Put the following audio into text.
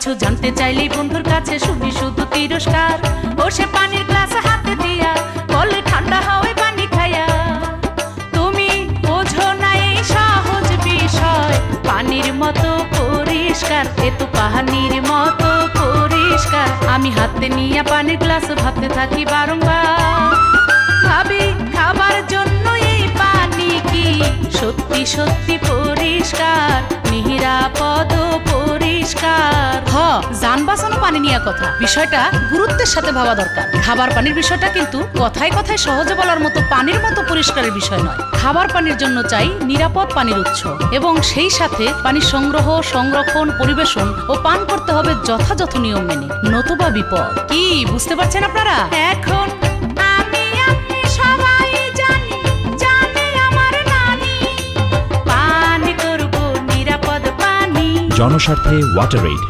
কিছু জানতে চাইলেই বন্ধুর কাছে শুনি শুধু তিরস্কার। ও সে পানির গ্লাস হাতে দিয়া বলে ঠান্ডা হয় পানি খাইয়া। তুমি বোঝো না এই সহজ বিষয়, পানির মতো পরিষ্কার এ তো পানির মতো পরিষ্কার। আমি হাতে নিয়ে পানির গ্লাস ভাবতে থাকি বারংবার, ভাবি খাবার জন্য এই পানি কি সত্যি সত্যি পরিষ্কার, নিরাপদ পরিষ্কার। যান বাঁচানো পানি নিয়ে কথা, বিষয়টা গুরুত্বের সাথে ভাবা দরকার। খাবার পানির বিষয়টা কিন্তু কথায় কথায় সহজে বলার মতো পানির মতো পরিষ্কারের বিষয় নয়। খাবার পানির জন্য চাই নিরাপদ পানির উৎস, এবং সেই সাথে পানি সংগ্রহ, সংরক্ষণ, পরিবেশন ও পান করতে হবে যথাযথ নিয়ম মেনে, নতুবা বিপদ। কি বুঝতে পারছেন আপনারা? এখন আমি আপনি সবাই জানি, জানে আমার নানি, পান করব নিরাপদ পানি। জনস্বার্থে ওয়াটার এইড।